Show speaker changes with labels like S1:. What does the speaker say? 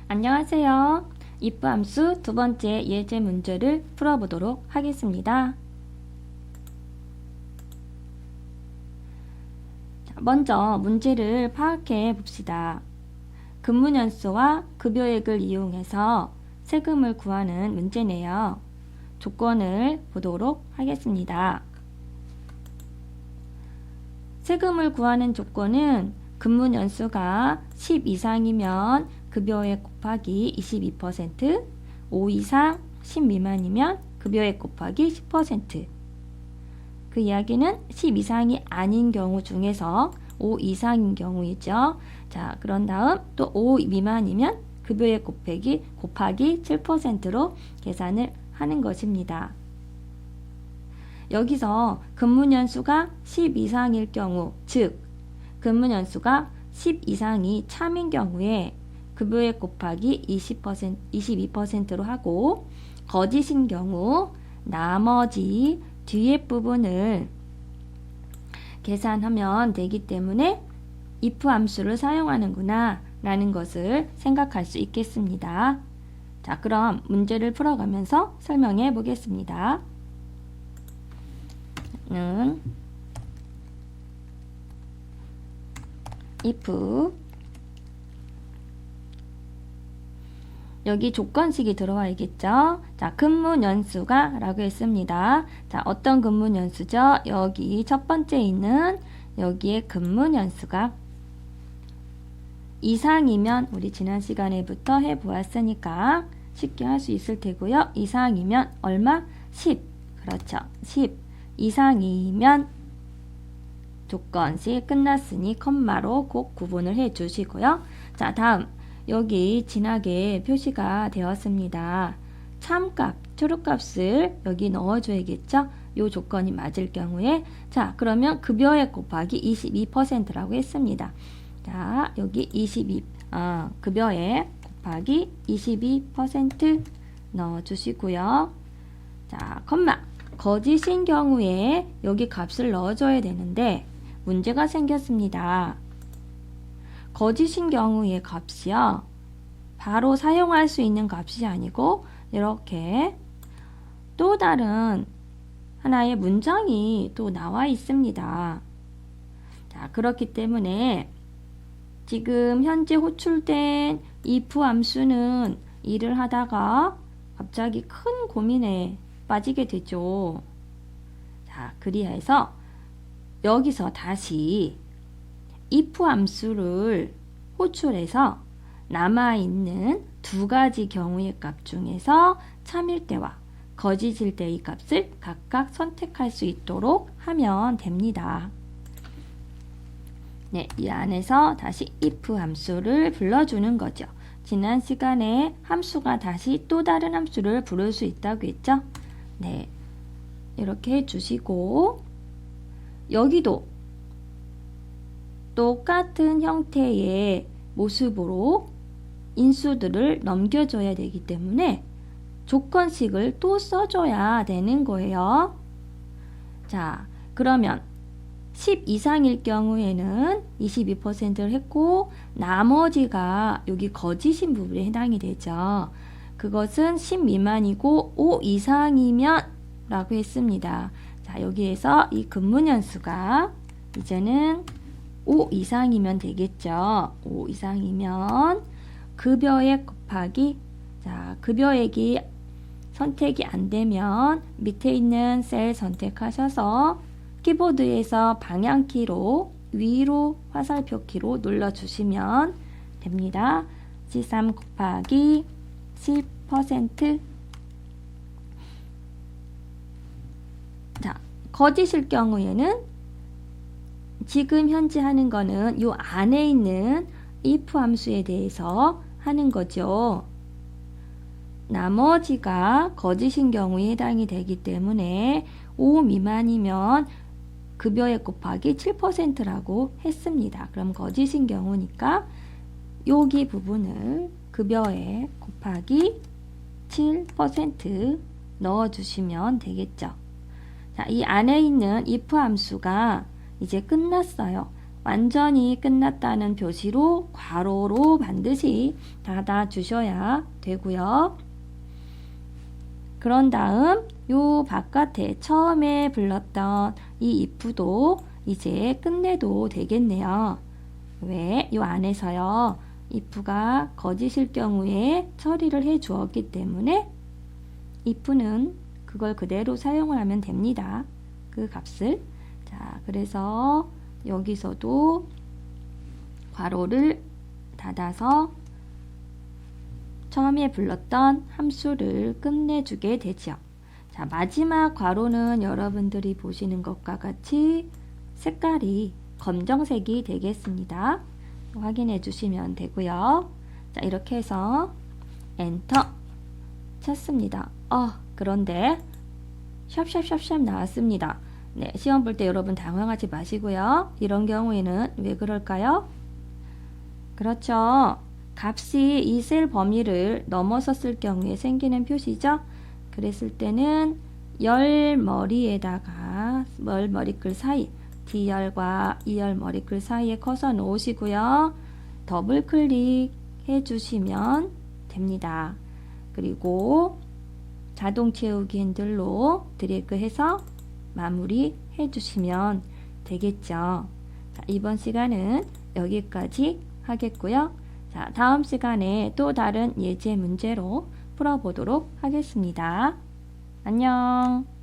S1: 안녕하세요. if 함수 두 번째 예제 문제를 풀어보도록 하겠습니다. 먼저 문제를 파악해 봅시다. 근무연수와 급여액을 이용해서 세금을 구하는 문제네요. 조건을 보도록 하겠습니다. 세금을 구하는 조건은 근무연수가 10 이상이면 급여액 곱하기 22%, 5 이상 10 미만이면 급여액 곱하기 10%. 그 이야기는 10 이상이 아닌 경우 중에서 5 이상인 경우이죠. 자, 그런 다음 또 5 미만이면 급여액 곱하기 7%로 계산을 하는 것입니다. 여기서 근무연수가 10 이상일 경우, 즉 근무연수가 10 이상이 참인 경우에 급여액 곱하기 22%로 하고, 거짓인 경우 나머지 뒤에 부분을 계산하면 되기 때문에 if 함수를 사용하는구나 라는 것을 생각할 수 있겠습니다. 자, 그럼 문제를 풀어가면서 설명해 보겠습니다. if 여기 조건식이 들어와야겠죠. 자, 근무연수가 라고 했습니다. 자, 어떤 근무연수죠? 여기 첫 번째 있는 여기에 근무연수가 이상이면 우리 지난 시간에부터 해보았으니까 쉽게 할 수 있을 테고요. 이상이면 얼마? 10. 그렇죠. 10 이상이면 조건식 끝났으니 컴마로 꼭 구분을 해 주시고요. 자, 다음 여기 진하게 표시가 되었습니다. 참값, true값을 여기 넣어줘야겠죠? 요 조건이 맞을 경우에. 자, 그러면 급여액 곱하기 22%라고 했습니다. 자, 여기 급여액 곱하기 22% 넣어주시고요. 자, 컴마. 거짓인 경우에 여기 값을 넣어줘야 되는데 문제가 생겼습니다. 거짓인 경우의 값이요, 바로 사용할 수 있는 값이 아니고 이렇게 또 다른 하나의 문장이 또 나와 있습니다. 자, 그렇기 때문에 지금 현재 호출된 if 함수는 일을 하다가 갑자기 큰 고민에 빠지게 되죠. 자, 그리해서 여기서 다시 if 함수를 호출해서 남아있는 두 가지 경우의 값 중에서 참일 때와 거짓일 때의 값을 각각 선택할 수 있도록 하면 됩니다. 네, 이 안에서 다시 if 함수를 불러주는 거죠. 지난 시간에 함수가 다시 또 다른 함수를 부를 수 있다고 했죠? 네, 이렇게 해주시고, 여기도 똑같은 형태의 모습으로 인수들을 넘겨줘야 되기 때문에 조건식을 또 써줘야 되는 거예요. 자, 그러면 10 이상일 경우에는 22%를 했고, 나머지가 여기 거짓인 부분에 해당이 되죠. 그것은 10 미만이고 5 이상이면 라고 했습니다. 자, 여기에서 이 근무연수가 이제는 5 이상이면 되겠죠. 5 이상이면 급여액 곱하기, 자, 급여액이 선택이 안 되면 밑에 있는 셀 선택하셔서 키보드에서 방향키로 위로 화살표 키로 눌러주시면 됩니다. 13 곱하기 10%. 자, 거짓일 경우에는 지금 현재 하는 거는 요 안에 있는 if 함수에 대해서 하는 거죠. 나머지가 거짓인 경우에 해당이 되기 때문에 5 미만이면 급여액 곱하기 7%라고 했습니다. 그럼 거짓인 경우니까 여기 부분을 급여액 곱하기 7% 넣어주시면 되겠죠. 자, 이 안에 있는 if 함수가 이제 끝났어요. 완전히 끝났다는 표시로 괄호로 반드시 닫아 주셔야 되고요. 그런 다음 요 바깥에 처음에 불렀던 이 if도 이제 끝내도 되겠네요. 왜? 요 안에서요. if가 거짓일 경우에 처리를 해 주었기 때문에 if는 그걸 그대로 사용을 하면 됩니다. 그 값을. 자, 그래서 여기서도 괄호를 닫아서 처음에 불렀던 함수를 끝내주게 되죠. 자, 마지막 괄호는 여러분들이 보시는 것과 같이 색깔이 검정색이 되겠습니다. 확인해 주시면 되고요. 자, 이렇게 해서 엔터 쳤습니다. 그런데 샵샵샵샵 나왔습니다. 네, 시험 볼 때 여러분 당황하지 마시고요. 이런 경우에는 왜 그럴까요? 그렇죠. 값이 이 셀 범위를 넘어섰을 경우에 생기는 표시죠. 그랬을 때는 열 머리에다가 열 머리글 사이 D열과 E열 머리글 사이에 커서 놓으시고요. 더블 클릭해 주시면 됩니다. 그리고 자동 채우기 핸들로 드래그해서 마무리 해주시면 되겠죠. 자, 이번 시간은 여기까지 하겠고요. 자, 다음 시간에 또 다른 예제 문제로 풀어보도록 하겠습니다. 안녕.